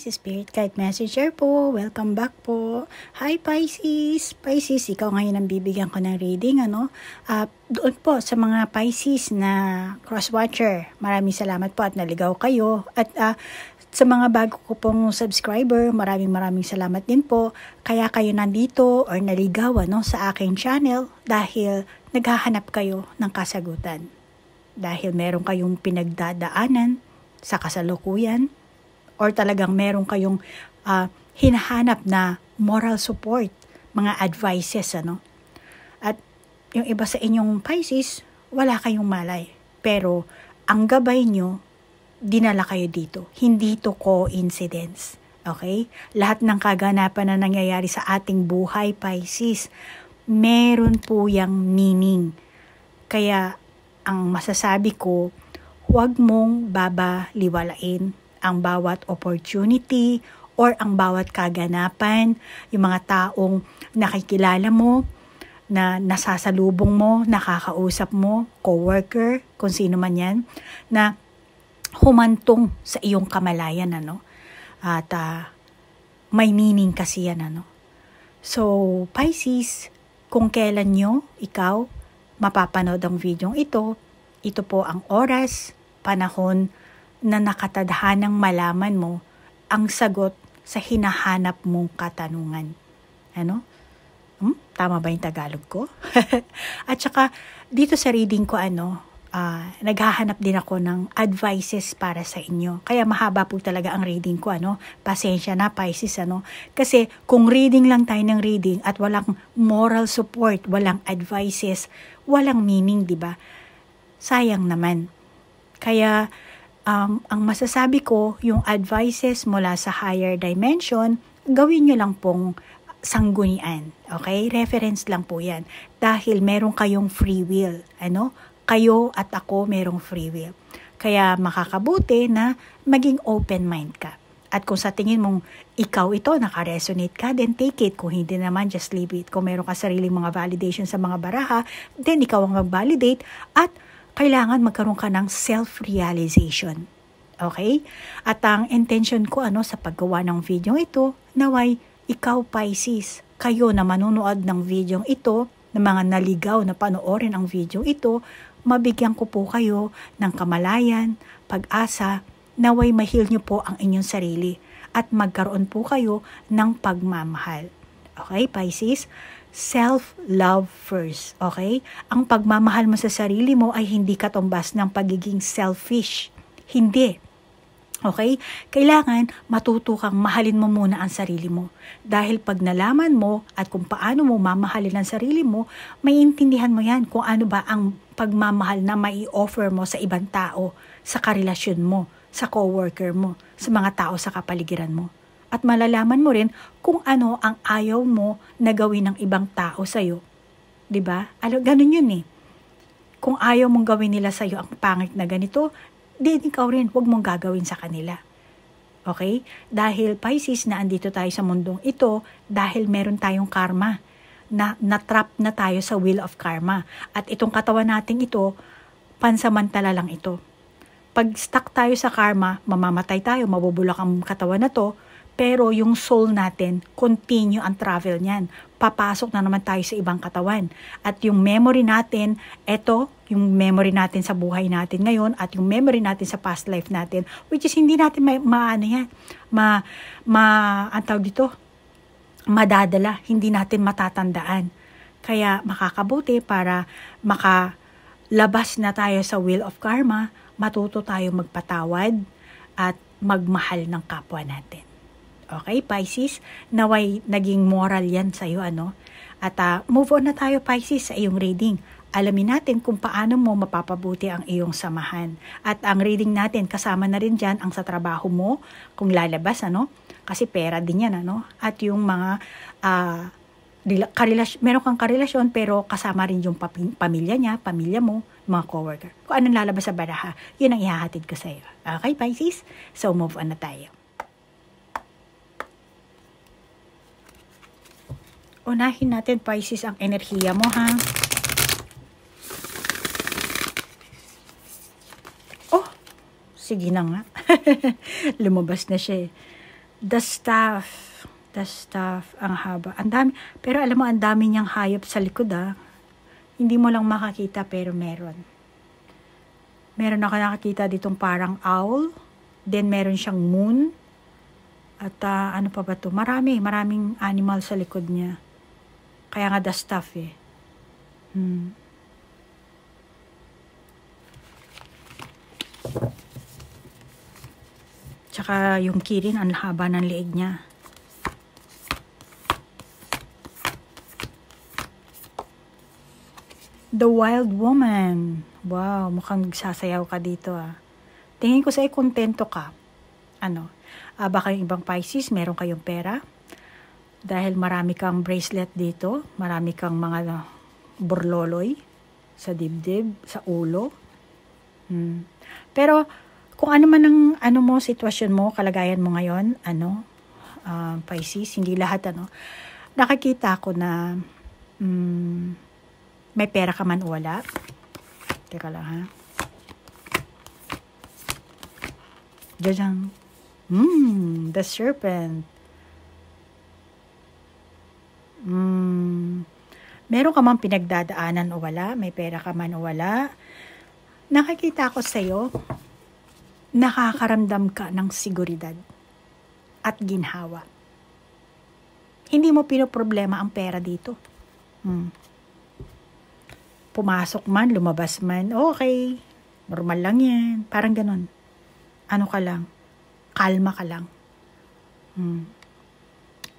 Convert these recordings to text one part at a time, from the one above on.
Pisces Spirit Guide Messenger po. Welcome back po. Hi Pisces! Pisces, ikaw ngayon ang bibigyan ko ng reading. Doon po sa mga Pisces na cross-watcher, maraming salamat po at naligaw kayo. At sa mga bago ko pong subscriber, maraming salamat din po. Kaya kayo nandito or naligaw sa aking channel dahil naghahanap kayo ng kasagutan. Dahil meron kayong pinagdadaanan sa kasalukuyan, or talagang meron kayong hinahanap na moral support, mga advices, At yung iba sa inyong Pisces, wala kayong malay. Pero ang gabay nyo, dinala kayo dito. Hindi to coincidence. Okay? Lahat ng kaganapan na nangyayari sa ating buhay, Pisces, meron po yang meaning. Kaya ang masasabi ko, huwag mong babaliwalain ang bawat opportunity or ang bawat kaganapan, yung mga taong nakikilala mo, na nasasalubong mo, nakakausap mo, coworker, kung sino man yan, na humantong sa iyong kamalayan, At may meaning kasi yan, So, Pisces, kung kailan ikaw, mapapanood ang video ito po ang oras, panahon, na nakatadhanang malaman mo ang sagot sa hinahanap mong katanungan. Tama ba yung Tagalog ko? At saka, dito sa reading ko, naghahanap din ako ng advices para sa inyo. Kaya mahaba po talaga ang reading ko, Pasensya na, Pisces, Kasi kung reading lang tayo ng reading at walang moral support, walang advices, walang meaning, di ba? Sayang naman. Kaya, ang masasabi ko, yung advices mula sa higher dimension, gawin nyo lang pong sanggunian. Okay? Reference lang po yan. Dahil meron kayong free will. Kayo at ako merong free will. Kaya makakabuti na maging open mind ka. At kung sa tingin mong ikaw ito, nakaresonate ka, then take it. Kung hindi naman, just leave it. Kung meron ka sariling mga validation sa mga baraha, then ikaw ang mag-validate at kailangan magkaroon ka ng self-realization. Okay? At ang intention ko sa paggawa ng video ito, naway ikaw Pisces, kayo na manunood ng video ito, na mga naligaw na panoorin ang video ito, mabigyan ko po kayo ng kamalayan, pag-asa, naway mahil nyo po ang inyong sarili at magkaroon po kayo ng pagmamahal. Okay, Pisces? Self-love first, okay? Ang pagmamahal mo sa sarili mo ay hindi katumbas ng pagiging selfish. Hindi. Okay? Kailangan matuto kang mahalin mo muna ang sarili mo. Dahil pag nalaman mo at kung paano mo mamahalin ang sarili mo, maiintindihan mo yan kung ano ba ang pagmamahal na mai-offer mo sa ibang tao, sa karelasyon mo, sa coworker mo, sa mga tao sa kapaligiran mo. At malalaman mo rin kung ano ang ayaw mo na gawin ng ibang tao sa'yo. Diba? Ganun yun eh. Kung ayaw mong gawin nila sa'yo ang pangit na ganito, di ikaw rin, huwag mong gagawin sa kanila. Okay? Dahil Pisces na andito tayo sa mundong ito, dahil meron tayong karma. Na-trap na tayo sa wheel of karma. At itong katawan natin ito, pansamantala lang ito. Pag stuck tayo sa karma, mamamatay tayo, mabubulok ang katawan na to, pero yung soul natin, continue ang travel niyan. Papasok na naman tayo sa ibang katawan. At yung memory natin, yung memory natin sa buhay natin ngayon, at yung memory natin sa past life natin, which is hindi natin madadala, hindi natin matatandaan. Kaya makakabuti para makalabas na tayo sa wheel of karma, matuto tayo magpatawad at magmahal ng kapwa natin. Okay, Pisces, naway naging moral yan sa'yo, At move on na tayo, Pisces, sa iyong reading. Alamin natin kung paano mo mapapabuti ang iyong samahan. At ang reading natin, kasama na rin dyan ang sa trabaho mo, kung lalabas, Kasi pera din yan, At yung mga, meron kang karelasyon, pero kasama rin yung pamilya niya, pamilya mo, mga coworker. Kung anong lalabas sa baraha, yun ang ihahatid ko sa'yo. Okay, Pisces? So, move on na tayo. Unahin natin, Pisces, ang enerhiya mo, ha? Oh, sige na nga. Lumabas na siya eh. The staff. The staff, ang haba. Ang dami, pero alam mo, ang dami niyang hayop sa likod, ah. Hindi mo lang makakita, pero meron. Meron ako nakakita ditong parang owl. Then, meron siyang moon. At ano pa ba to? Maraming animal sa likod niya. Kaya nga the staff, eh. Tsaka yung kirin, ang haba ng leeg niya. The Wild Woman. Wow, mukhang sasayaw ka dito, ah. Tingin ko sa'yo, kontento ka. Ano? Baka yung ibang Pisces, meron kayong pera. Dahil marami kang bracelet dito. Marami kang mga burloloy sa dibdib, sa ulo. Pero, kung ano man ang sitwasyon mo, kalagayan mo ngayon, Pisces, hindi lahat, nakikita ko na, may pera ka man o wala. Teka lang, ha. Diyan. The serpent. Meron ka man pinagdadaanan o wala, may pera ka man o wala. Nakikita ko sa'yo, nakakaramdam ka ng seguridad at ginhawa. Hindi mo pinoproblema ang pera dito. Pumasok man, lumabas man, okay. Normal lang yan. Parang ganun. Ano ka lang? Kalma ka lang.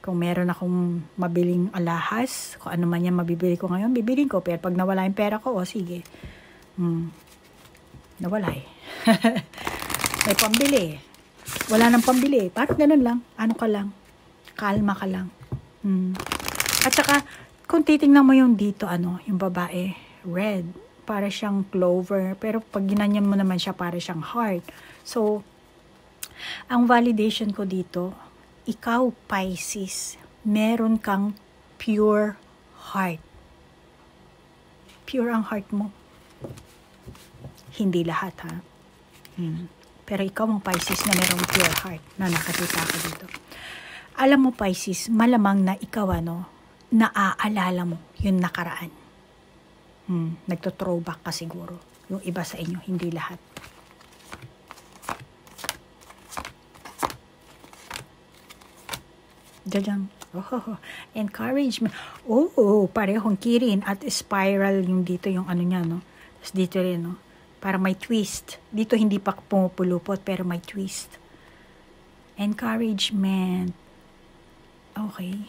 Kung meron akong mabiling alahas, kung ano man yan mabibili ko ngayon, bibilin ko. Pero pag nawala yung pera ko, sige. Nawala eh. May pambili. Wala nang pambili. Parang ganun lang. Ano ka lang? Kalma ka lang. At saka, kung titingnan mo yung dito, yung babae, red. Para siyang clover. Pero pag ginanyan mo naman siya, para siyang heart. So, ang validation ko dito, ikaw, Pisces, meron kang pure heart. Pure ang heart mo. Hindi lahat, ha? Pero ikaw ang Pisces na merong pure heart na nakakita ko dito. Alam mo, Pisces, malamang na ikaw, naaalala mo yung nakaraan. Nagto-throwback ka siguro. Yung iba sa inyo, hindi lahat. Diyan. Encouragement. Parehong kirin at spiral yung dito, yung niya, no? Tapos dito rin, no? Para may twist. Dito hindi pa pumupulupot, pero may twist. Encouragement. Okay.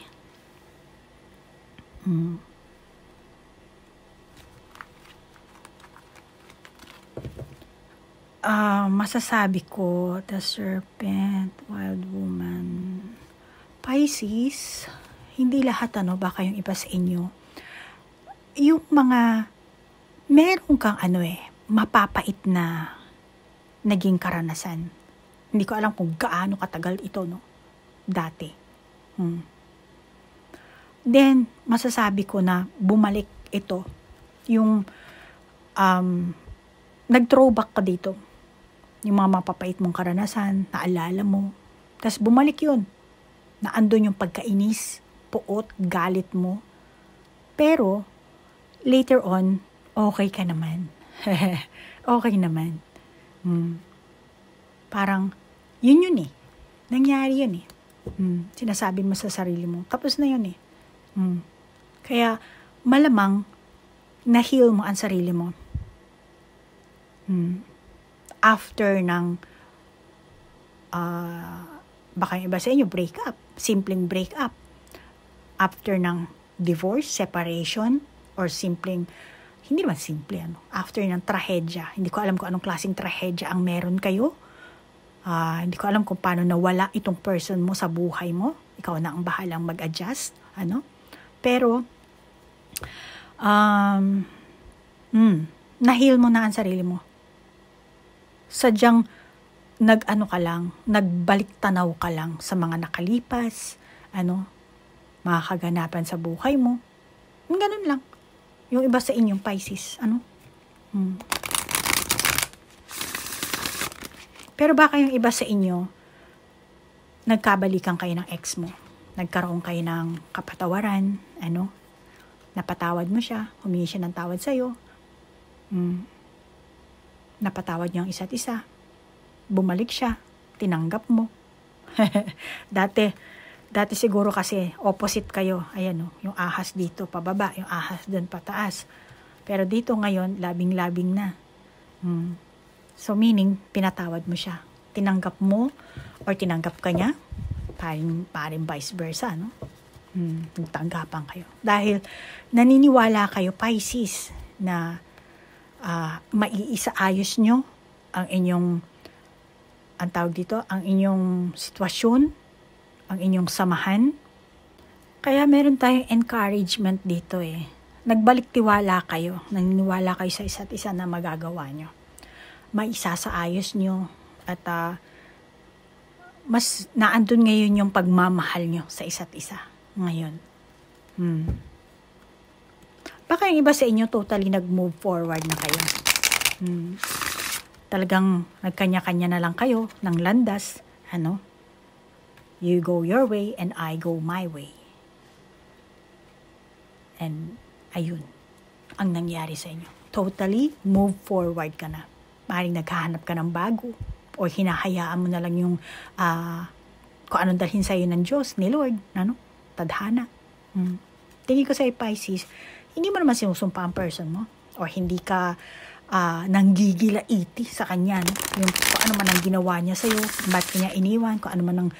Masasabi ko, the serpent, wild woman. Pisces, hindi lahat baka yung iba sa inyo. Yung mga, meron kang mapapait na naging karanasan. Hindi ko alam kung gaano katagal ito, no? Dati. Then, masasabi ko na bumalik ito. Yung, nag-throwback ka dito. Yung mga mapapait mong karanasan, naalala mo. Tapos bumalik yun. Naandun yung pagkainis, puot, galit mo. Pero, later on, okay ka naman. Okay naman. Parang, yun eh. Nangyari yun eh. Sinasabi mo sa sarili mo. Tapos na yun eh. Kaya, malamang, na-heal mo ang sarili mo. After ng, baka yung iba sa inyo, break up. Simpleng break up. After ng divorce, separation, or simpleng, hindi naman simple, after ng trahedya. Hindi ko alam kung anong klaseng trahedya ang meron kayo. Hindi ko alam kung paano nawala itong person mo sa buhay mo. Ikaw na ang bahalang mag-adjust. Pero, na-heal mo na ang sarili mo. Sadyang, ka lang, nagbalik tanaw ka lang sa mga nakalipas, mga kaganapan sa buhay mo. Ganun lang. Yung iba sa inyong Pisces, Pero baka yung iba sa inyo, nagkabalikan kayo ng ex mo. Nagkaroon kayo ng kapatawaran, napatawad mo siya, humingi siya ng tawad sa'yo, napatawad niyo ang isa't isa, bumalik siya, tinanggap mo. Dati siguro kasi opposite kayo, ayan yung ahas dito pababa, yung ahas doon pataas. Pero dito ngayon, labing-labing na. So meaning, pinatawad mo siya. Tinanggap mo or tinanggap ka niya, paring vice versa, no? Nagtanggapan kayo. Dahil naniniwala kayo, Pisces, na maiisa-ayos nyo ang inyong, ang tawag dito, ang inyong sitwasyon, ang inyong samahan. Kaya meron tayong encouragement dito Nagbalik tiwala kayo, naniniwala kayo sa isa't isa na magagawa nyo. Maisasaayos nyo at mas naandun ngayon yung pagmamahal nyo sa isa't isa ngayon. Baka yung iba sa inyo totally nag-move forward na kayo. Talagang nagkanya-kanya na lang kayo ng landas. You go your way and I go my way. And ayun ang nangyari sa inyo. Totally move forward ka na. Maaaring naghahanap ka ng bago o hinahayaan mo na lang yung kung anong dalhin sa'yo ng Diyos, ni Lord, tadhana. Tingin ko sa Pisces, hindi mo naman sinusumpa ang person mo o hindi ka nanggigilaiti sa kanya. Yung kung ano man ang ginawa niya sa'yo, ba't niya iniwan, kung ano man ang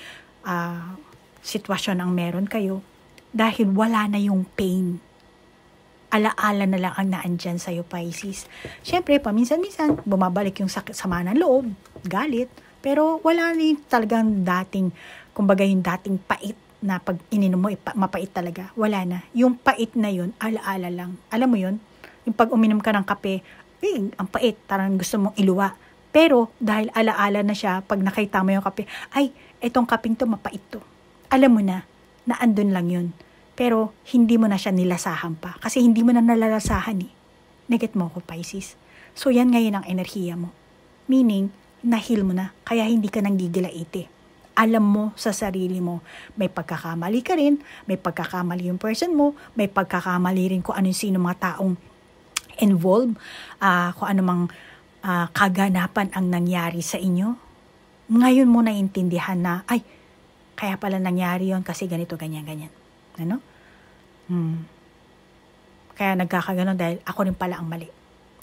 sitwasyon ang meron kayo. Dahil wala na yung pain. Alaala na lang ang naandyan sa'yo, Pisces. Siyempre, paminsan-minsan, bumabalik yung sama ng loob, galit, pero wala na yung talagang dating, kumbaga yung dating pait na pag ininom mo, mapait talaga. Wala na. Yung pait na yun, alaala lang. Alam mo yun? Yung pag uminom ka ng kape, ang pait, tarang gusto mong iluwa. Pero, dahil alaala na siya, pag nakita mo yung kape, ay, etong kaping to, mapait to. Alam mo na andun lang yun. Pero, hindi mo na siya nilasahan pa. Kasi hindi mo na nalalasahan Neget mo ko, Pisces. So, yan ngayon ang enerhiya mo. Meaning, nahil mo na. Kaya hindi ka nang gigilaiti. Alam mo sa sarili mo, may pagkakamali ka rin, may pagkakamali yung person mo, may pagkakamali rin kung ano yung sino mga taong involved, kung ano mang kaganapan ang nangyari sa inyo. Ngayon mo naiintindihan na, ay, kaya pala nangyari yon kasi ganito, ganyan, ganyan. Kaya nagkakaganon dahil ako rin pala ang mali.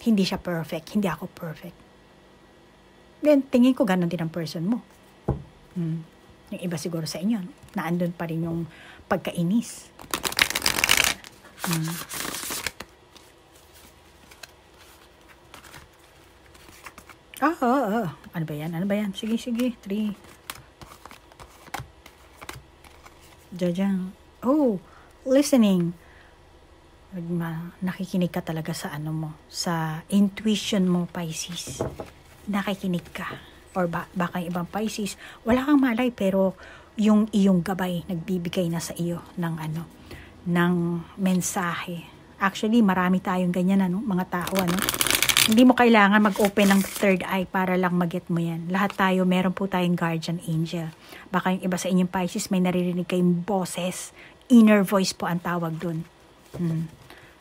Hindi siya perfect. Hindi ako perfect. Then, tingin ko ganon din ang person mo. Yung iba siguro sa inyo, naandun pa rin yung pagkainis. Ano ba yan? Ano ba yan? Sige. 3. Jajang. Listening. Nakikinig ka talaga sa sa intuition mo, Pisces. Nakikinig ka. Or baka yung ibang Pisces, wala kang malay pero yung iyong gabay nagbibigay na sa iyo ng mensahe. Actually, marami tayong ganyan mga tao Hindi mo kailangan mag-open ng third eye para lang mag-get mo yan. Lahat tayo, meron po tayong guardian angel. Baka yung iba sa inyong Pisces, may naririnig kayong boses. Inner voice po ang tawag dun.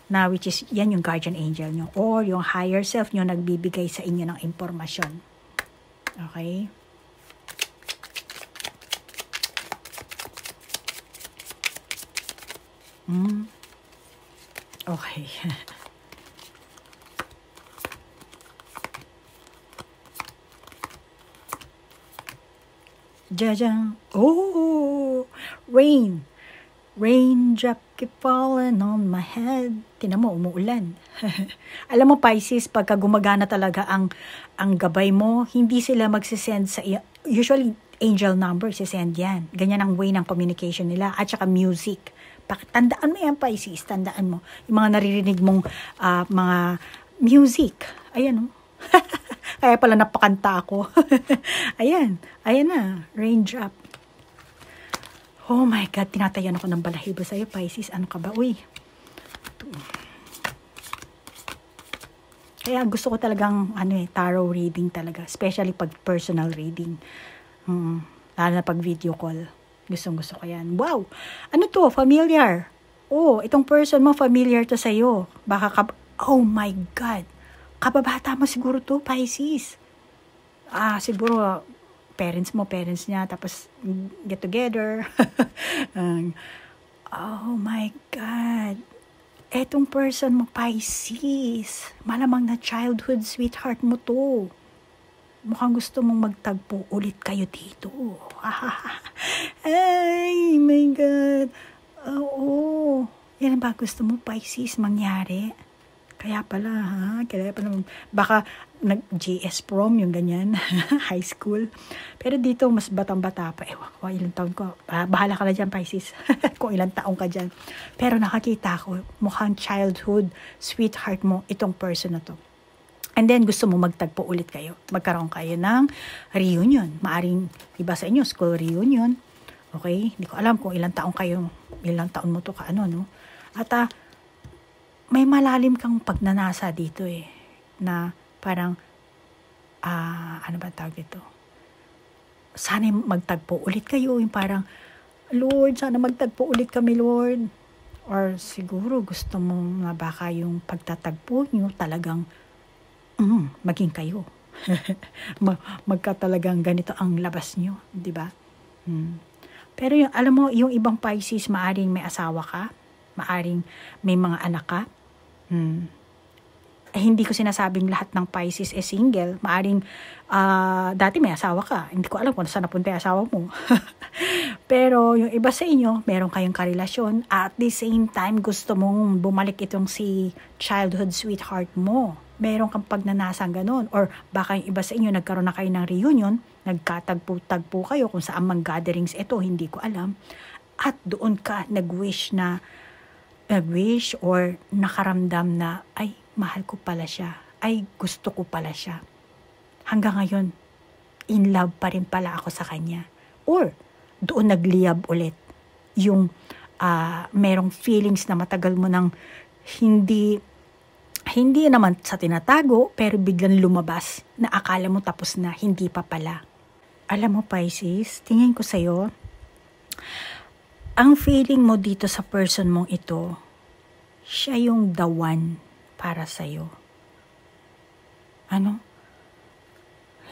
Na which is, yan yung guardian angel nyo. Or yung higher self nyo nagbibigay sa inyo ng impormasyon. Okay? Okay. Jajang. Rain. Raindrop keep falling on my head. Tinan mo, umuulan. Alam mo, Pisces, pagka gumagana talaga ang gabay mo, hindi sila magsisend sa iyo. Usually, angel number, sisend yan. Ganyan ang way ng communication nila. At saka music. Tandaan mo yan, Pisces. Tandaan mo. Yung mga naririnig mong mga music. Ayan, Kaya pala napakanta ako. Ayan na. Raindrop. Oh my God, tinatayan ako ng balahibo sa'yo, Pisces. Ano ka ba? Uy. Kaya gusto ko talagang, tarot reading talaga. Especially pag personal reading. Lalo na pag video call. Gustong-gusto ko yan. Wow! Ano to? Familiar. Oh, itong person mo, familiar to sa'yo. Oh my God! Kababata mo siguro to, Pisces. Siguro, parents niya, tapos get together. Oh my God! Etong person mo, Pisces. Malamang na childhood sweetheart mo to. Mukhang gusto mong magtagpo ulit kayo dito. Ay, my God. Oo. Yan ba gusto mo, Pisces, mangyari? Kaya pala, baka nag-GS prom, yung ganyan, high school. Pero dito, mas batang-bata pa. Ewan ko, ilang taon ko. Bahala ka na dyan, Pisces, kung ilang taong ka dyan. Pero nakakita ko, mukhang childhood sweetheart mo, itong person na to. And then, gusto mo magtagpo ulit kayo. Magkaroon kayo ng reunion. Maaring, iba sa inyo, school reunion. Okay? Hindi ko alam kung ilang taon kayo, ilang taon mo to no? At, may malalim kang pagnanasa dito na parang, ano ba tawag dito? Sana magtagpo ulit kayo, yung parang, Lord, sana magtagpo ulit kami, Lord. Or siguro gusto mo na baka yung pagtatagpo nyo talagang, maging kayo. Magka talagang ganito ang labas nyo, di ba? Pero yung, alam mo, yung ibang Pisces, maaring may asawa ka, maaring may mga anak ka. Hindi ko sinasabing lahat ng Pisces is single. Maaring dati may asawa ka. Hindi ko alam kung saan napunta yung asawa mo. Pero yung iba sa inyo, meron kayong karelasyon. At the same time, gusto mong bumalik itong si childhood sweetheart mo. Meron kang pagnanasang ganun. Or baka yung iba sa inyo, nagkaroon na kayo ng reunion, nagkatagpo-tagpo kayo kung saan mang gatherings ito, hindi ko alam. At doon ka nag-wish or nakaramdam na, ay, mahal ko pala siya. Ay, gusto ko pala siya. Hanggang ngayon, in love pa rin pala ako sa kanya. Or, doon nagliyab ulit. Yung merong feelings na matagal mo nang hindi naman sa tinatago, pero biglang lumabas na akala mo tapos na, hindi pa pala. Alam mo, Pisces, tingin ko sa'yo, ang feeling mo dito sa person mong ito, siya yung the one para sa'yo. Ano?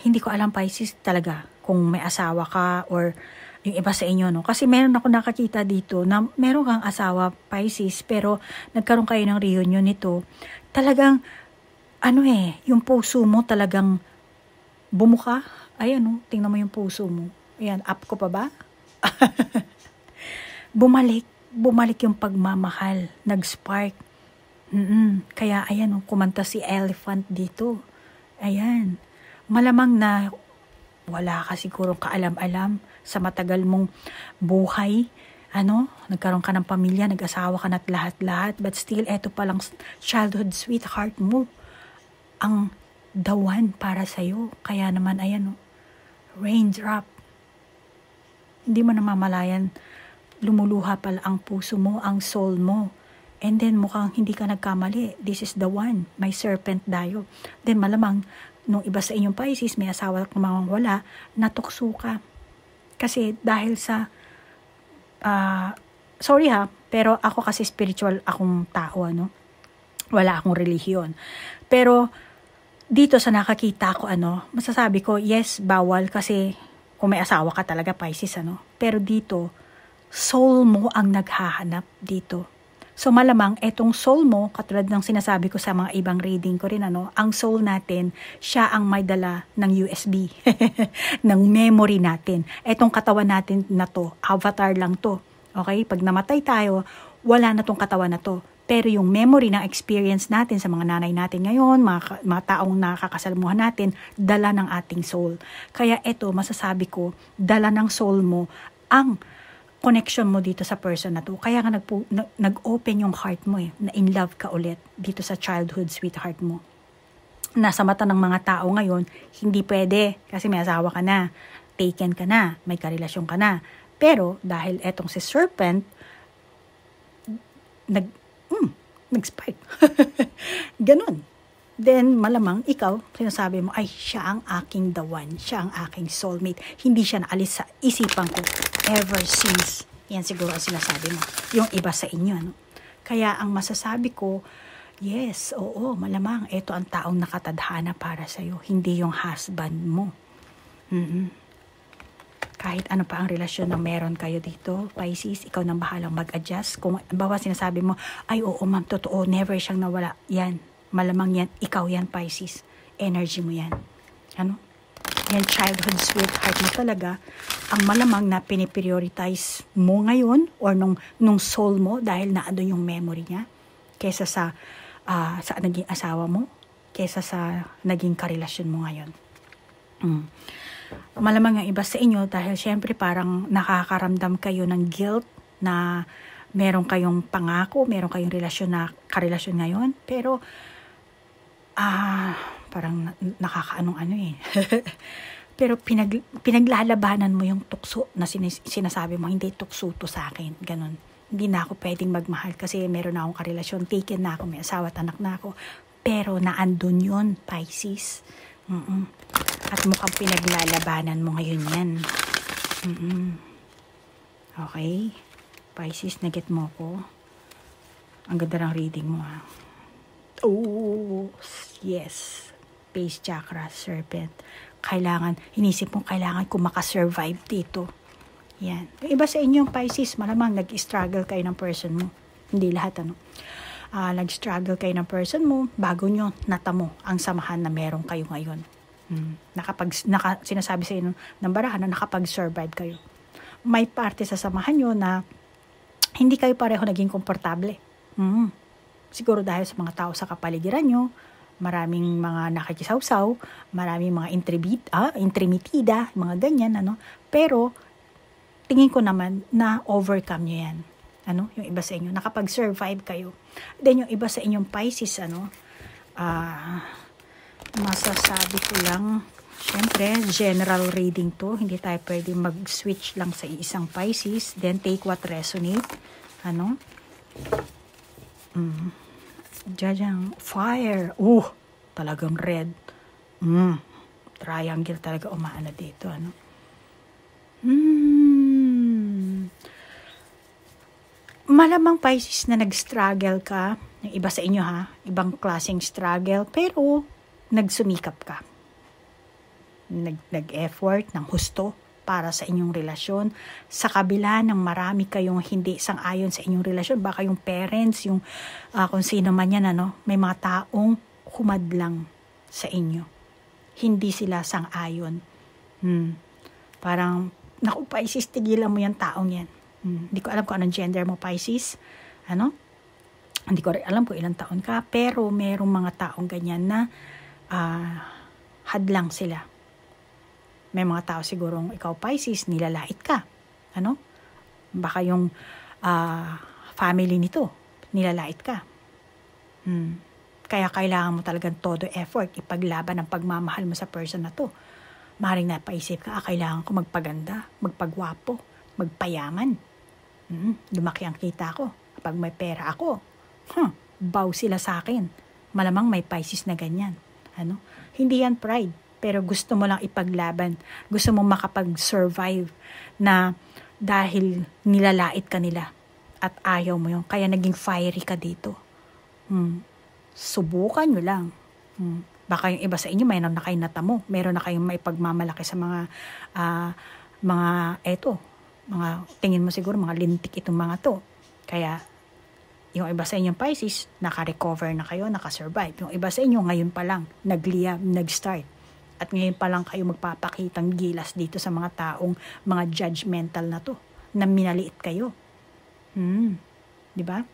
Hindi ko alam, Pisces, talaga, kung may asawa ka or yung iba sa inyo, no? Kasi meron ako nakakita dito na meron kang asawa, Pisces, pero nagkaroon kayo ng reunion nito. Talagang, yung puso mo talagang bumuka. Ayan, tingnan mo yung puso mo. Ayan, up ko pa ba? Bumalik yung pagmamahal, nag-spark. Kaya ayan, kumanta si Elephant dito. Ayan, malamang na wala ka siguro kaalam-alam sa matagal mong buhay. Nagkaroon ka ng pamilya, nag-asawa ka na't lahat-lahat, but still, eto palang childhood sweetheart mo, ang the one para sa'yo. Kaya naman, ayan, raindrop. Hindi mo namamalayan, lumuluha pala ang puso mo, ang soul mo. And then, mukhang hindi ka nagkamali. This is the one. May serpent dayo. Then, malamang, nung iba sa inyong Pisces, may asawa kang mga wala, natukso ka. Kasi, dahil sa, sorry pero ako kasi spiritual akong tao, Wala akong relihiyon. Pero, dito sa nakakita ko, masasabi ko, yes, bawal kasi kung may asawa ka talaga, Pisces, Pero dito, soul mo ang naghahanap dito. So malamang etong soul mo, katulad ng sinasabi ko sa mga ibang reading ko rin, ang soul natin, siya ang may dala ng USB, ng memory natin. Etong katawan natin na to, avatar lang to. Okay? Pag namatay tayo, wala na tong katawan na to. Pero yung memory ng experience natin sa mga nanay natin ngayon, mga taong nakakasalamuhan natin, dala ng ating soul. Kaya eto, masasabi ko, dala ng soul mo ang connection mo dito sa person na to. Kaya nga nag-open yung heart mo na in love ka ulit dito sa childhood sweetheart mo. Nasa mata ng mga tao ngayon, hindi pwede kasi may asawa ka na, taken ka na, may karelasyon ka na. Pero dahil etong si serpent, nag-spike. Ganon. then malamang ikaw, sinasabi mo, ay, siya ang aking the one, siya ang aking soulmate. Hindi siya naalis sa isipan ko ever since. Yan siguro ang sinasabi mo, yung iba sa inyo. Ano? Kaya ang masasabi ko, yes, oo, malamang, ito ang taong nakatadhana para sa'yo, hindi yung husband mo. Kahit ano pa ang relasyon na meron kayo dito, Pisces, ikaw nang bahalang mag-adjust. Kung bawa sinasabi mo, ay oo ma'am, totoo, never siyang nawala. Yan, malamang yan, ikaw yan, Pisces. Energy mo yan. Ano? Yan, childhood sweetheart mo talaga. Ang malamang na piniprioritize mo ngayon or nung soul mo dahil naandun yung memory niya kesa sa naging asawa mo, kesa sa naging karelasyon mo ngayon. Malamang ang iba sa inyo dahil syempre parang nakakaramdam kayo ng guilt na meron kayong pangako, meron kayong karelasyon ngayon, pero parang nakakaanong-ano eh. Pero pinaglalabanan mo yung tukso na sinasabi mo, hindi tukso to sa akin, ganun. Hindi na ako pwedeng magmahal kasi meron na akong karelasyon, taken na ako, may asawa at anak na ako, pero naandun yun, Pisces. At mukhang pinaglalabanan mo ngayon yan. Okay? Pisces, naget mo ko. Ang ganda ng reading mo, ha? Oh, yes. Base chakra, serpent. Inisip mo, kailangan ko makasurvive dito. Yan. Yung iba sa inyong Pisces, malamang nag-struggle kayo ng person mo. Hindi lahat, ano? Nag-struggle kayo ng person mo, bago nyo natamo ang samahan na meron kayo ngayon. Sinasabi sa inyo ng barahan na nakapag-survive kayo. May parte sa samahan nyo na hindi kayo pareho naging komportable. Siguro dahil sa mga tao sa kapaligiran nyo, maraming mga nakikisawsaw, maraming mga intrimitida, mga ganyan, ano. Pero, tingin ko naman na overcome nyo yan. Ano? Yung iba sa inyo, nakapag-survive kayo. Then, yung iba sa inyong Pisces, masasabi ko lang, syempre, general reading to. Hindi tayo pwede mag-switch lang sa isang Pisces. Then, take what resonate. Ano? Jajang, fire. Talagang red. Triangle talaga umaana dito. Ano? Malamang Pisces na nag-struggle ka. Yung iba sa inyo, ha? Ibang klaseng struggle. Pero, nagsumikap ka. Nag-effort ng husto para sa inyong relasyon. Sa kabila ng marami kayong hindi sang-ayon sa inyong relasyon, baka yung parents, yung kung sino man yan, ano, may mga taong humadlang sa inyo. Hindi sila sang-ayon. Parang, naku Pisces, tigilan mo yung taong yan. Hindi ko alam kung anong gender mo, Pisces. Ano? Hindi ko rin alam kung ilang taon ka, pero merong mga taong ganyan na hadlang sila. May mga tao sigurong ikaw Pisces, nilalait ka. Ano? Baka yung family nito, nilalait ka. Kaya kailangan mo talagang todo effort, ipaglaban ang pagmamahal mo sa person na to. Maring napaisip ka, kailangan ko magpaganda, magpagwapo, magpayaman. Lumaki ang kita ko. Kapag may pera ako, bow sila sa akin. Malamang may Pisces na ganyan. Ano? Hindi yan pride, pero gusto mo lang ipaglaban. Gusto mo makapag-survive na dahil nilalait ka nila at ayaw mo yun. Kaya naging fiery ka dito. Subukan nyo lang. Baka yung iba sa inyo, mayroon na kayong natamo. Meron na kayong may pagmamalaki sa mga tingin mo siguro, mga lintik itong mga to. Kaya, yung iba sa inyong Pisces, naka-recover na kayo, naka-survive. Yung iba sa inyo, ngayon pa lang, nag-start. At ngayon pa lang kayo magpapakitang gilas dito sa mga taong, mga judgmental na to, na minaliit kayo. Diba?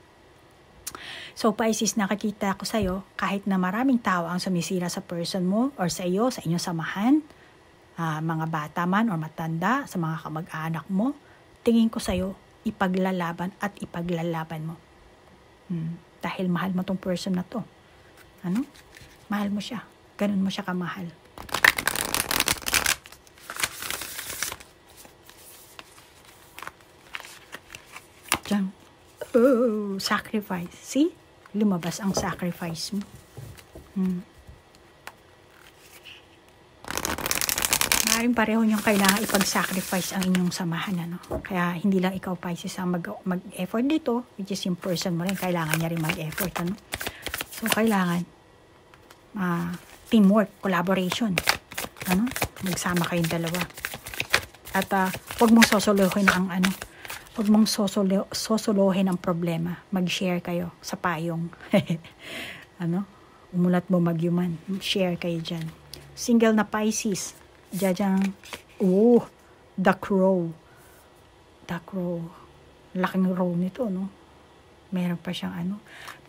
So, Pisces, nakikita ko sa'yo, kahit na maraming tao ang sumisira sa person mo, or sa iyo, sa inyong samahan, mga bata man or matanda, sa mga kamag-anak mo, tingin ko sa'yo, ipaglalaban at ipaglalaban mo. Dahil mahal mo tong person na to. Ano? Mahal mo siya. Ganun mo siya kamahal. Diyan. Sacrifice. See? Lumabas ang sacrifice mo. Maaaring pareho niyong kailangan ipag-sacrifice ang inyong samahan, ano? Kaya hindi lang ikaw, Pisces, ang mag-effort dito, which is yung person mo rin, kailangan niya rin mag-effort, ano? So, kailangan teamwork, collaboration, ano? Magsama kayong dalawa. At huwag mong sosolohin ang huwag mong sosolohin ang problema. Mag-share kayo sa payong. Ano? Umulat mo magyuman. Share kayo dyan. Single na Pisces. Jajang, the crow. The crow. Laking row nito, no? Meron pa siyang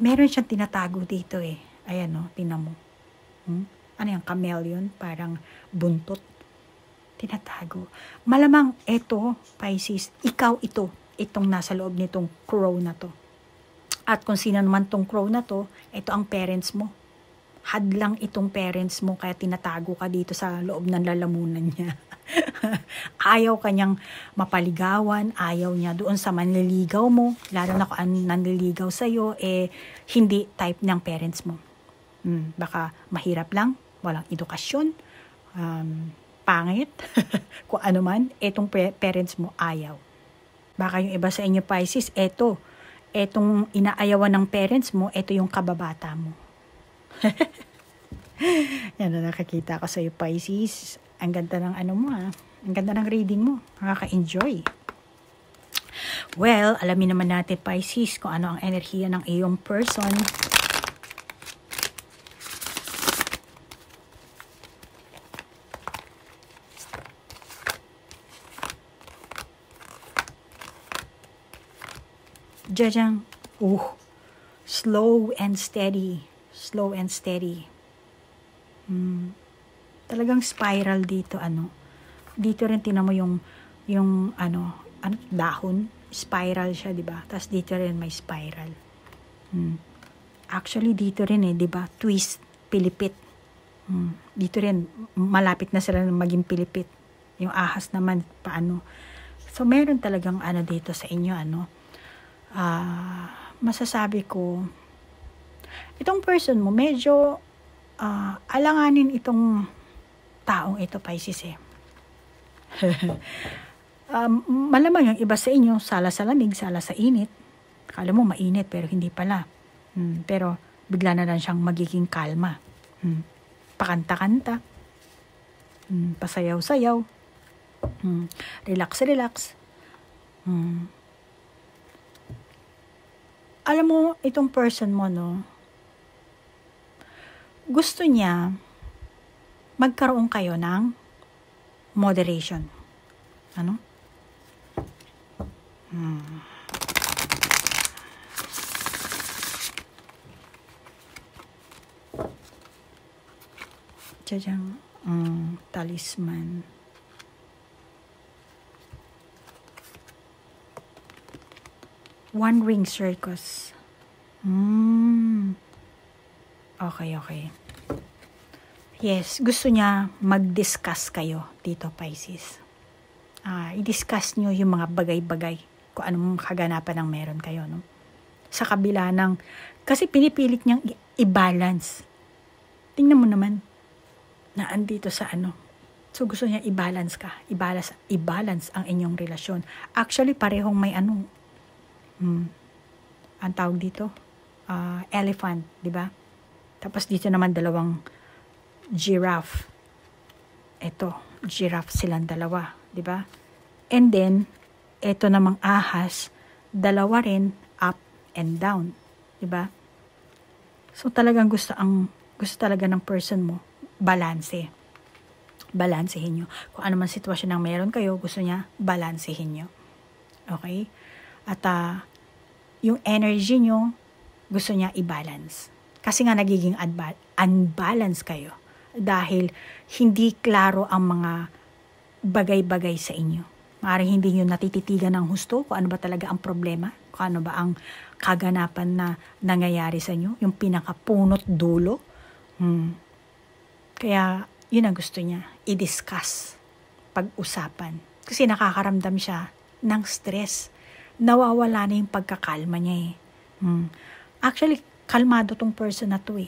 meron siyang tinatago dito eh. Ayan, no? Tingnan mo. Ano yung chameleon? Parang buntot. Tinatago. Malamang eto, Pisces, ikaw itong nasa loob nitong crow na to. At kung sino naman tong crow na to, ito ang parents mo. Hadlang itong parents mo, kaya tinatago ka dito sa loob ng lalamunan niya. Ayaw kanyang mapaligawan, ayaw niya doon sa manliligaw mo, lalo na kung ang nanliligaw sa'yo, hindi type ng parents mo. Baka mahirap lang, walang edukasyon, pangit, kung ano man, etong parents mo ayaw. Baka yung iba sa inyo, Pisces, etong inaayawan ng parents mo, eto yung kababata mo. Yan na nakakita ko sa iyo, Pisces. Ang ganda ng mo ang ganda ng reading mo. Nakaka-enjoy. Well, alamin naman natin, Pisces, kung ano ang enerhiya ng iyong person. Jajang, slow and steady. Slow and steady. Talagang spiral dito, Dito rin tinan mo yung dahon, spiral siya, 'di ba? Tapos dito rin may spiral. Actually dito rin di ba? Twist, pilipit. Dito rin malapit na sila maging pilipit. Yung ahas naman paano. So meron talagang dito sa inyo, masasabi ko, itong person mo, medyo alanganin itong taong ito, Pisces malamang yung iba sa inyo, sala sa lamig, sala sa init. Akala mo mainit, pero hindi pala. Pero bigla na lang siyang magiging kalma. Pakanta-kanta. Pasayaw-sayaw. Relax-relax. Alam mo, itong person mo, gusto niya magkaroon kayo ng moderation. Tiyang, talisman. One ring circus. Okay. Yes, gusto niya mag-discuss kayo dito, Pisces. I-discuss nyo yung mga bagay-bagay kung anong kaganapan ng meron kayo, Sa kabila ng, kasi pinipilit niyang i-balance. Tingnan mo naman, na andito sa So gusto niya i-balance ka. I-balance ang inyong relasyon. Actually, parehong may ang tawag dito, elephant, di ba? Tapos dito naman dalawang giraffe. Ito, giraffe silang dalawa, di ba? And then, ito namang ahas, dalawa rin, up and down, di ba? So talagang gusto talaga ng person mo, balanse. Balansehin nyo. Kung ano man sitwasyon ng meron kayo, gusto niya, balansehin nyo. Okay? At yung energy nyo, gusto niya i-balance. Kasi nga nagiging unbalance kayo. Dahil hindi klaro ang mga bagay-bagay sa inyo. Maaaring hindi nyo natititigan ng husto kung ano ba talaga ang problema, kung ano ba ang kaganapan na nangyayari sa inyo, yung pinakapunot dulo. Kaya yun ang gusto niya, i-discuss, pag-usapan. Kasi nakakaramdam siya ng stress. Nawawala na yung pagkakalma niya Actually, kalmado tong person na to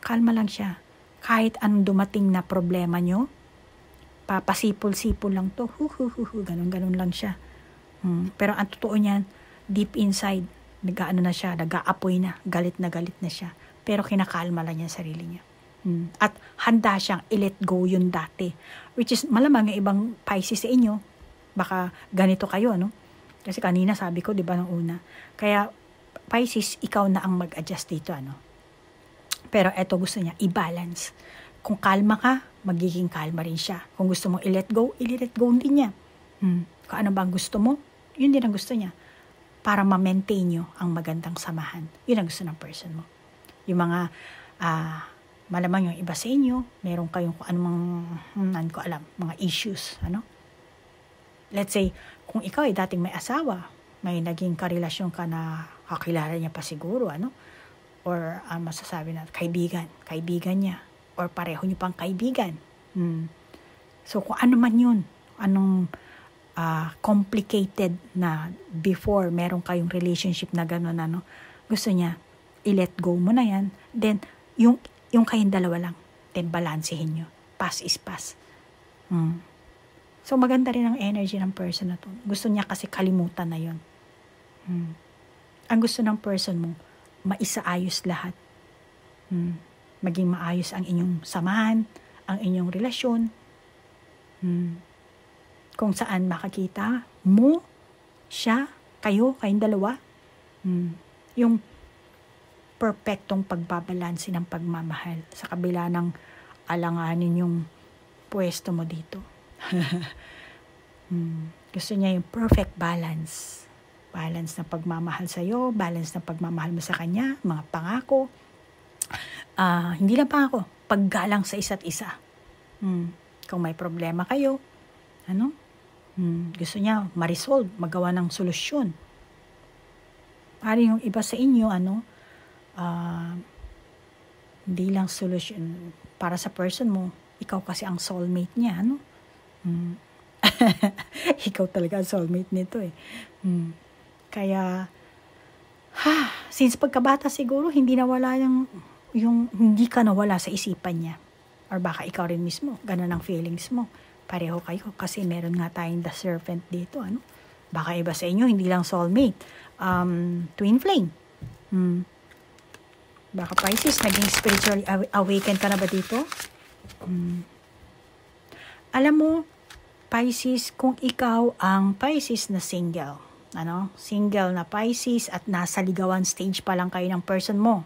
Kalma lang siya. Kahit anong dumating na problema nyo, papasipol-sipol lang to. Ganun lang siya. Pero ang totoo niyan, deep inside, nag-aano na siya, nag-aapoy na, galit na siya. Pero kinakalma lang niya ang sarili niya. At handa siyang i-let go yun dati. Which is, malamang yung ibang Pisces sa inyo, baka ganito kayo, no? Kasi kanina sabi ko, di ba, nung una. Kaya, Pisces, ikaw na ang mag-adjust dito, ano? Pero eto gusto niya, i-balance. Kung kalma ka, magiging kalma rin siya. Kung gusto mong i-let go din niya. Kung ano ba ang gusto mo, yun din ang gusto niya. Para ma-maintain nyo ang magandang samahan. Yun ang gusto ng person mo. Yung mga, malamang yung iba sa inyo, meron kayong kung anong, ko alam, mga issues, ano? Let's say, kung ikaw ay dating may asawa, may naging karelasyon ka na kakilala niya pa siguro, ano? Or masasabi na kaibigan niya, or pareho niyo pang kaibigan. So kung ano man yun, anong complicated na before meron kayong relationship na gano'n, ano, gusto niya, i-let go mo na yan, then yung kayong dalawa lang, then balansehin nyo. Pass is pass. So maganda rin ang energy ng person na to. Gusto niya kasi kalimutan na yun. Ang gusto ng person mo, maisaayos lahat. Maging maayos ang inyong samahan, ang inyong relasyon. Kung saan makakita mo, siya, kayong dalawa. Yung perfectong pagbabalanse ng pagmamahal sa kabila ng alanganin yung pwesto mo dito. Gusto niya yung perfect balance. Balance ng pagmamahal sa'yo, balance ng pagmamahal mo sa kanya, mga pangako. Hindi lang pangako, paggalang sa isa't isa. Kung may problema kayo, gusto niya ma-resolve, magawa ng solusyon. Parang yung iba sa inyo, hindi lang solusyon para sa person mo, ikaw kasi ang soulmate niya, Ikaw talaga ang soulmate nito eh. Kaya, since pagkabata siguro, hindi nawala yung hindi ka nawala sa isipan niya. Or baka ikaw rin mismo, ganun ang feelings mo. Pareho kayo kasi meron nga tayong the serpent dito, Baka iba sa inyo, hindi lang soulmate. Twin flame. Baka Pisces, naging spiritually awakened ka na ba dito? Alam mo, Pisces, kung ikaw ang Pisces na single, single na Pisces at nasa ligawan stage pa lang kayo ng person mo,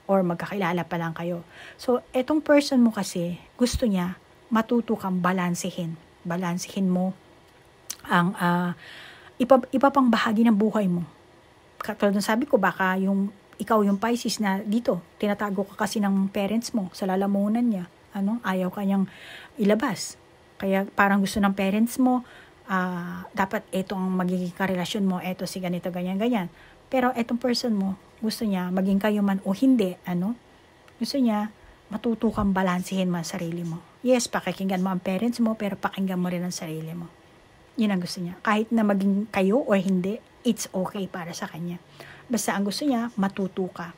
or magkakilala pa lang kayo. So, etong person mo kasi, gusto niya, matuto kang balansehin. Balansehin mo ang iba pang bahagi ng buhay mo. Katulad ng sabi ko, baka ikaw yung Pisces na dito, tinatago ka kasi ng parents mo sa lalamunan niya. Ayaw kanyang ilabas. Kaya parang gusto ng parents mo, dapat ito ang magiging karelasyon mo, ito si ganito, ganyan. Pero etong person mo, gusto niya, maging kayo man o hindi, gusto niya, matuto kang balansehin mo ang sarili mo. Yes, pakikinggan mo ang parents mo, pero pakinggan mo rin ang sarili mo. Yun ang gusto niya. Kahit na maging kayo o hindi, it's okay para sa kanya. Basta ang gusto niya, matuto ka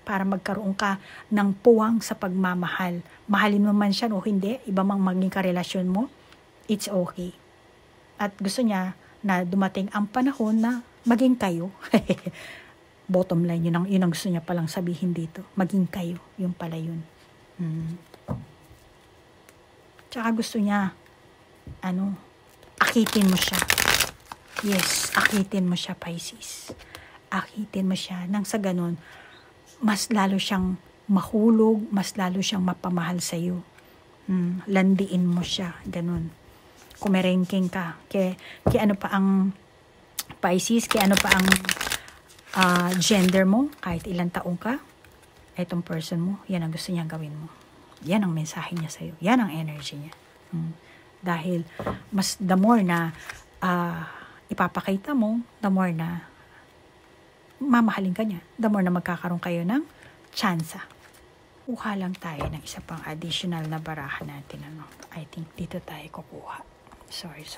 para magkaroon ka ng puwang sa pagmamahal. Mahalin mo man siya o hindi, iba mang maging karelasyon mo, it's okay. At gusto niya na dumating ang panahon na maging kayo. Bottom line, yun ang gusto niya palang sabihin dito. Maging kayo, yung pala yun. Tsaka gusto niya, akitin mo siya. Yes, akitin mo siya, Pisces. Akitin mo siya. Nang sa ganun, mas lalo siyang mahulog, mas lalo siyang mapamahal sa'yo. Landiin mo siya, ganun. Kung may ranking ka, kaya ano pa ang Pisces, kaya ano pa ang gender mo, kahit ilang taong ka, etong person mo, yan ang gusto niya gawin mo. Yan ang mensahe niya sa'yo. Yan ang energy niya. Dahil, the more na ipapakita mo, the more na mamahalin ka niya. The more na magkakaroon kayo ng tsansa. Kuha lang tayo ng isa pang additional na baraha natin. I think dito tayo kukuha. Sorry.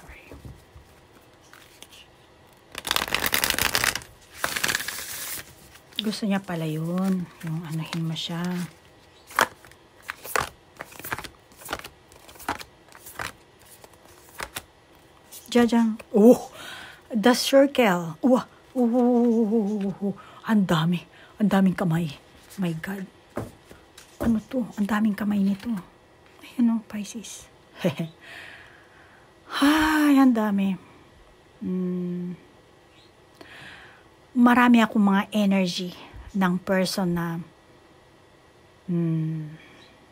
Gusto niya pala yun. Yung anahin mo siya. Jajang. Oh, the circle. Ang dami. Ang daming kamay. My God. Ano to? Ang daming kamay nito. Ayan o, Pisces. Ay, ang dami. Marami akong mga energy ng person na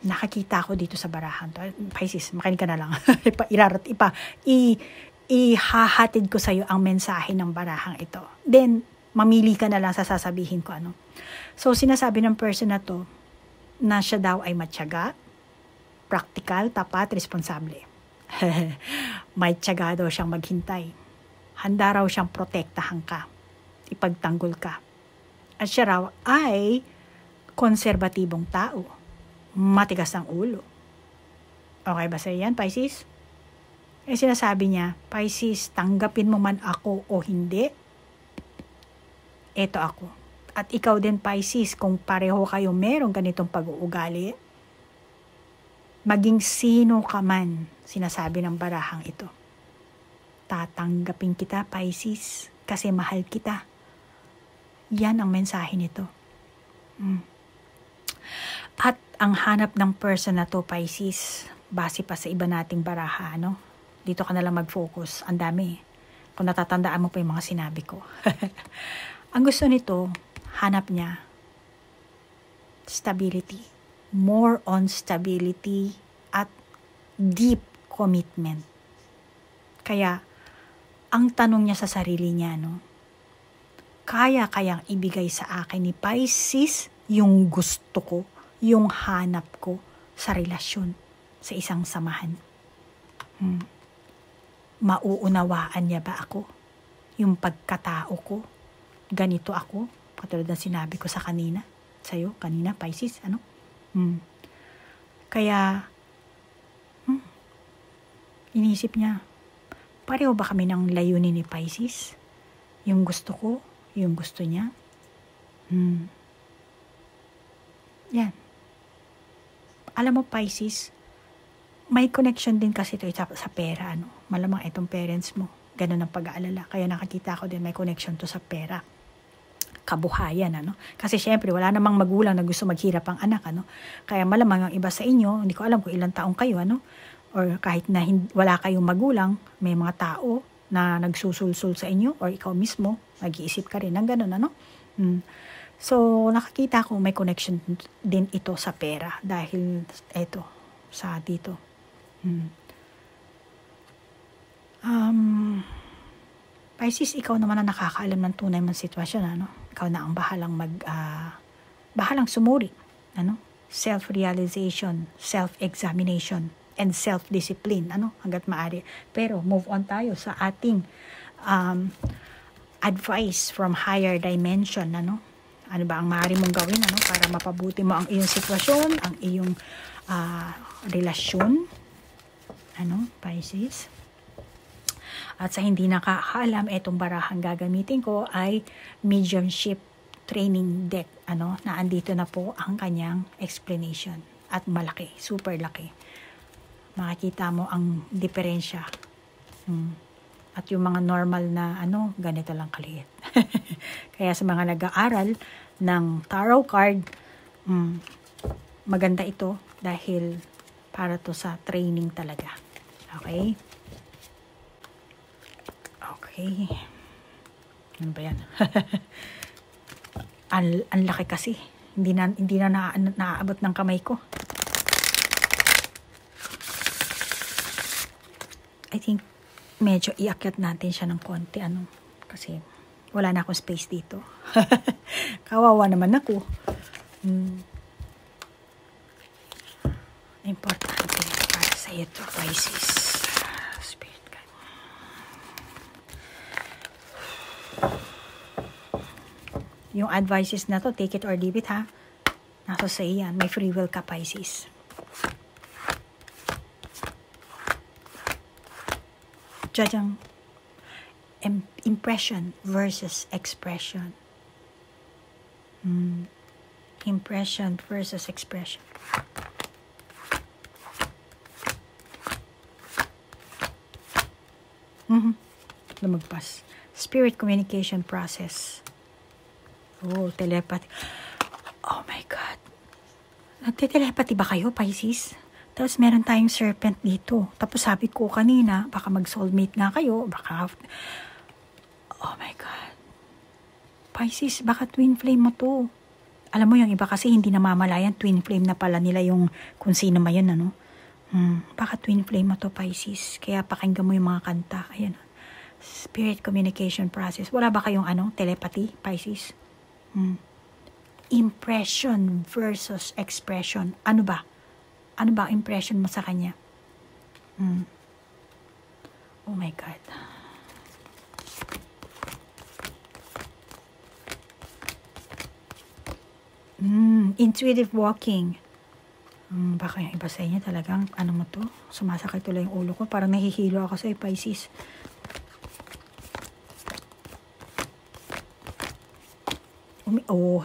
nakakita ko dito sa barahan. Pisces, makinig ka na lang. Ihahatid ko sa'yo ang mensahe ng barahang ito. Then, mamili ka na lang sa sasabihin ko ano. So, sinasabi ng person na to, na siya daw ay matyaga, practical, tapat, responsable. May tiyaga daw siyang maghintay. Handa raw siyang protektahan ka. Ipagtanggol ka. At siya raw ay konserbatibong tao. Matigas ang ulo. Okay ba sa'yo yan, Pisces? Eh sinasabi niya, Pisces, tanggapin mo man ako o hindi, eto ako. At ikaw din, Pisces, kung pareho kayo merong ganitong pag-uugali, maging sino ka man, sinasabi ng barahang ito. Tatanggapin kita, Pisces, kasi mahal kita. Yan ang mensahe nito. At ang hanap ng person na to, Pisces, base pa sa iba nating baraha, no? Dito ka na lang mag-focus. Ang dami. Kung natatandaan mo pa yung mga sinabi ko. Ang gusto nito, hanap niya, stability. More on stability at deep commitment. Kaya, ang tanong niya sa sarili niya, no? Kaya-kayang ibigay sa akin ni Pisces yung gusto ko, yung hanap ko sa relasyon, sa isang samahan. Mauunawaan niya ba ako? Yung pagkatao ko, ganito ako, katulad ng sinabi ko sa kanina, sa'yo, kanina, Pisces, ano? Kaya, inisip niya, pareho ba kami ng layunin ni Pisces? Yung gusto ko, yung gusto niya? Yan. Alam mo, Pisces, may connection din kasi ito sa pera, ano? Malamang itong parents mo, ganun ang pag-aalala. Kaya nakakita ko din may connection to sa pera. Kabuhayan, ano? Kasi syempre, wala namang magulang na gusto maghirap ang anak, ano? Kaya malamang ang iba sa inyo, hindi ko alam kung ilang taong kayo, ano? Or kahit na wala kayong magulang, may mga tao na nagsusulsul sa inyo, or ikaw mismo, mag-iisip ka rin ng ganun, ano? So, nakakita ko may connection din ito sa pera dahil ito, sa dito. Pisces, ikaw naman ang nakakaalam ng tunay mong sitwasyon, ano? Ikaw na ang bahalang sumuri, ano? Self-realization, self-examination, and self-discipline, ano? Hanggat maaari. Pero, move on tayo sa ating advice from higher dimension, ano? Ano ba ang maaari mong gawin, ano? Para mapabuti mo ang iyong sitwasyon, ang iyong relasyon, ano, Pisces. At sa hindi nakakaalam, itong barahang gagamitin ko ay mediumship training deck, ano, na andito na po ang kanyang explanation. At malaki, super laki. Makikita mo ang diferensya. At yung mga normal na, ano, ganito lang kaliit. Kaya sa mga nag-aaral ng tarot card, maganda ito dahil para to sa training talaga. Okay? Okay. Ano ba yan? Ang laki kasi. Hindi na naaabot ng kamay ko. I think medyo iakyat natin siya ng konti, ano, kasi wala na akong space dito. Kawawa naman ako. Importante para sa ito, Pisces. Spirit guide. Yung advices na to, take it or leave it, ha? Nasa sa iyan. May free will ka, Pisces. Jajang. Impression versus expression. Impression versus expression. Lumagpas. Spirit communication process. Oh, telepathy. Oh my God. Nagte-telepathy ba kayo, Pisces? Tapos meron tayong serpent dito. Tapos sabi ko kanina, baka mag-soulmate nga kayo. Baka... Oh my God. Pisces, baka twin flame mo to. Alam mo yung iba kasi hindi namamalayan, twin flame na pala nila yung kung sino man yun, ano? Baka twin flame mo to, Pisces. Kaya pakinggan mo yung mga kanta. Ayan. Spirit communication process. Wala ba kayong telepathy, Pisces? Impression versus expression. Ano ba? Ano ba ang impression mo sa kanya? Oh my God. Intuitive walking. Baka yung iba sa inyo talagang, mo to? Sumasakit tuloy yung ulo ko. Parang nahihilo ako sa Pisces.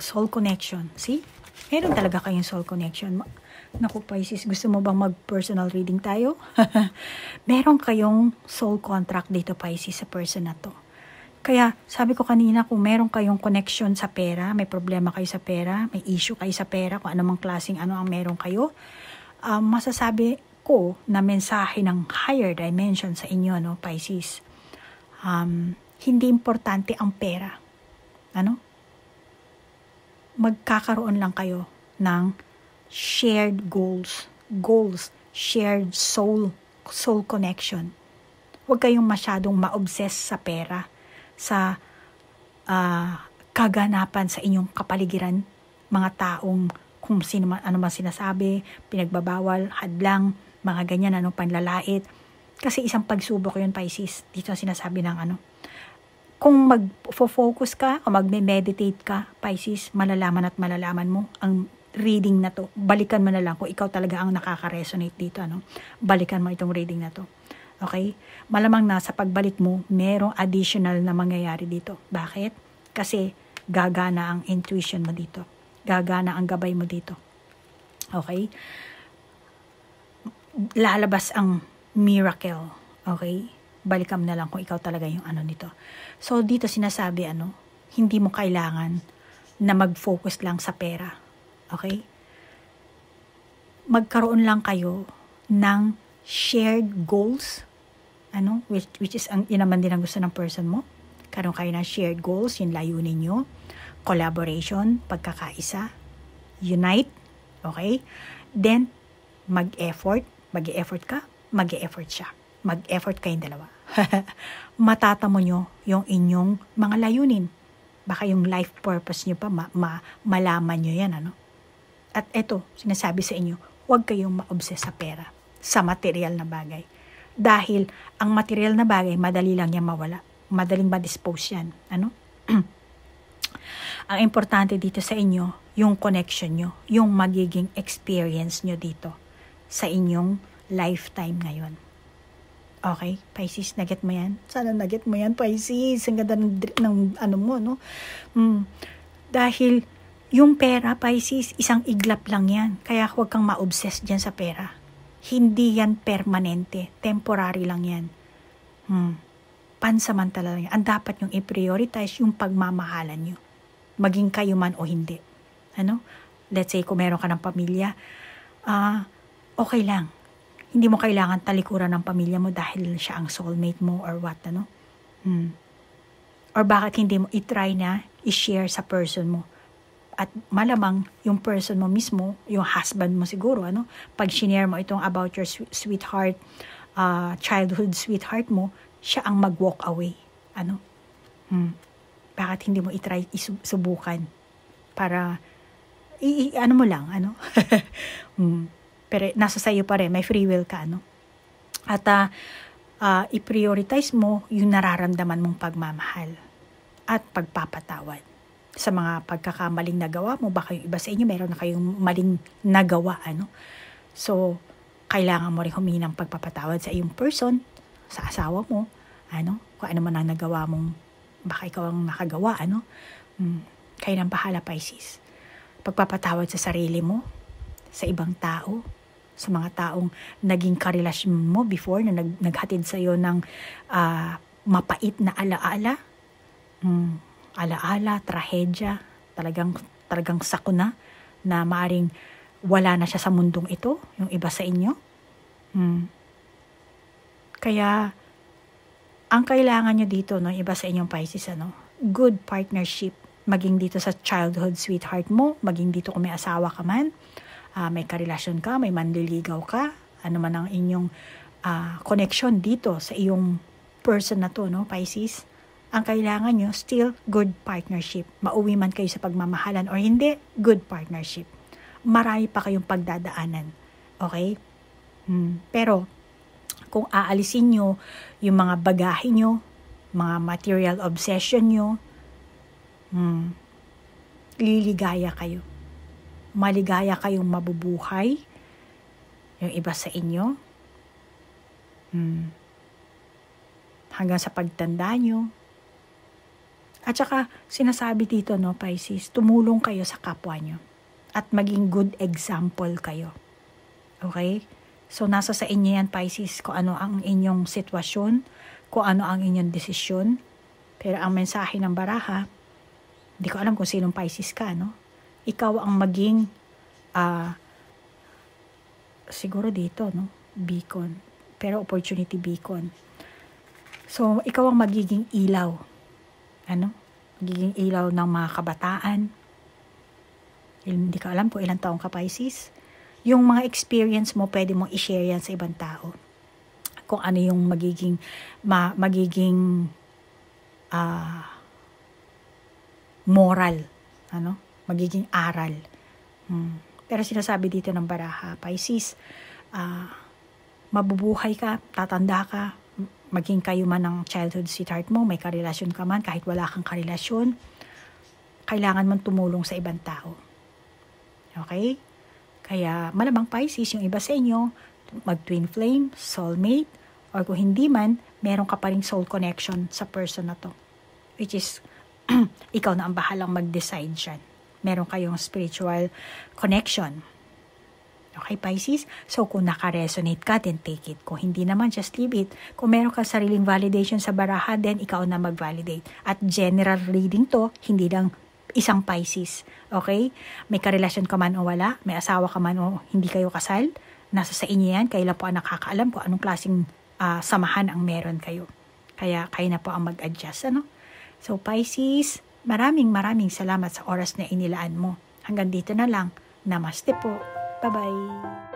Soul connection. See? Meron talaga kayong soul connection. Naku, Pisces, gusto mo bang mag-personal reading tayo? Meron kayong soul contract dito, Pisces, sa person na to. Kaya, sabi ko kanina, kung meron kayong connection sa pera, may problema kayo sa pera, may issue kayo sa pera, kung anumang klaseng ang meron kayo, masasabi ko na mensahe ng higher dimension sa inyo, no, Pisces. Hindi importante ang pera. Magkakaroon lang kayo ng shared goals, shared soul connection. Huwag kayong masyadong ma-obsess sa pera, sa kaganapan sa inyong kapaligiran, mga taong kung sino man, ano man sinasabi, pinagbabawal, hadlang, mga ganyan, panlalait. Kasi isang pagsubok yun, Pisces. Dito sinasabi ng kung mag-focus ka o mag-meditate ka, Pisces, malalaman at malalaman mo ang reading na to. Balikan mo na lang kung ikaw talaga ang nakaka-resonate dito. Balikan mo itong reading na to. Okay? Malamang na sa pagbalik mo, merong additional na mangyayari dito. Bakit? Kasi gagana ang intuition mo dito. Gagana ang gabay mo dito. Okay? Lalabas ang miracle. Okay? Balikan mo na lang kung ikaw talaga yung nito. So, dito sinasabi, hindi mo kailangan na mag-focus lang sa pera. Okay? Magkaroon lang kayo ng shared goals, which is yun naman din ang gusto ng person mo. Karoon kayo ng shared goals, yung layunin nyo, collaboration, pagkakaisa, unite, okay? Then, mag-effort ka, mag-effort siya. Mag-effort kayong dalawa. Matatamo nyo yung inyong mga layunin. Baka yung life purpose nyo pa, malaman nyo yan, At eto, sinasabi sa inyo, huwag kayong ma-obsess sa pera, sa material na bagay. Dahil ang material na bagay, madali lang yan mawala. Madaling ma-dispose yan. Ang importante dito sa inyo, yung connection nyo, yung magiging experience nyo dito sa inyong lifetime ngayon. Okay, Pisces, naget mo yan? Sana naget mo yan, Pisces. Ang ganda ng mo, no? Dahil yung pera, Pisces, isang iglap lang yan. Kaya huwag kang ma-obsess dyan sa pera. Hindi yan permanente. Temporary lang yan. Pansamantala lang yan. Ang dapat yung i-prioritize yung pagmamahalan nyo. Maging kayo man o hindi. Let's say, kung meron ka ng pamilya, okay lang. Hindi mo kailangan talikuran ng pamilya mo dahil siya ang soulmate mo or what, Or bakit hindi mo i-try na i-share sa person mo. At malamang yung person mo mismo, yung husband mo siguro, pag shinare mo itong about your sweetheart, childhood sweetheart mo, siya ang mag-walk away. Bakit hindi mo i-try isubukan para mo lang, Pero nasa sayo pa rin, may free will ka, At i-prioritize mo yung nararamdaman mong pagmamahal at pagpapatawad sa mga pagkakamaling nagawa mo. Baka yung iba sa inyo, meron na kayong maling nagawa, So, kailangan mo rin humingi ng pagpapatawad sa iyong person, sa asawa mo, kung ano man ang nagawa mong, baka ikaw ang nakagawa, Kayo nang bahala, Pisces. Pagpapatawad sa sarili mo, sa ibang tao, sa mga taong naging karelasyon mo before na naghatid sa'yo ng mapait na alaala. Alaala, trahedya, talagang sakuna na maaring wala na siya sa mundong ito, yung iba sa inyo. Kaya, ang kailangan nyo dito, no, iba sa inyong Pisces, good partnership, maging dito sa childhood sweetheart mo, maging dito kung may asawa ka man, may karelasyon ka, may manliligaw ka, ano man ang inyong connection dito sa iyong person na to, no, Pisces. Ang kailangan nyo, still good partnership. Mauwi man kayo sa pagmamahalan or hindi, good partnership. Marami pa kayong pagdadaanan. Okay? Pero, kung aalisin nyo yung mga bagahe nyo, mga material obsession nyo, liligaya kayo. Maligaya kayong mabubuhay. Yung iba sa inyo. Hanggang sa pagtanda nyo. At saka, sinasabi dito, no, Pisces, tumulong kayo sa kapwa nyo. At maging good example kayo. Okay? So, nasa sa inyo yan, Pisces, kung ano ang inyong sitwasyon, kung ano ang inyong desisyon. Pero ang mensahe ng baraha, hindi ko alam kung sinong Pisces ka, no? Ikaw ang maging, siguro dito, no? Beacon. Pero opportunity beacon. So, ikaw ang magiging ilaw. Magiging ilaw ng mga kabataan. Hindi ko alam kung ilang taong ka, Pisces. Yung mga experience mo, pwede mong i-share yan sa ibang tao. Kung ano yung magiging moral. Magiging aral. Pero sinasabi dito ng baraha, Pisces, mabubuhay ka, tatanda ka, maging kayo man ng childhood sweetheart mo, may karelasyon ka man, kahit wala kang karelasyon, kailangan mong tumulong sa ibang tao. Okay? Kaya malamang Pisces, yung iba sa inyo, mag-twin flame, soulmate, or kung hindi man, meron ka pa ring soul connection sa person na to. Which is, ikaw na ang bahalang mag-decide dyan. Meron kayong spiritual connection. Okay, Pisces? So, kung naka-resonate ka, then take it. Kung hindi naman, just leave it. Kung meron ka sariling validation sa baraha, then ikaw na mag-validate. At general reading to, hindi lang isang Pisces. Okay? May karelasyon ka man o wala, may asawa ka man o hindi kayo kasal, nasa sa inyo yan, kayo lang po ang nakakaalam kung anong klaseng samahan ang meron kayo. Kaya kayo na po ang mag-adjust. So, Pisces, maraming salamat sa oras na inilaan mo. Hanggang dito na lang. Namaste po. Bye-bye.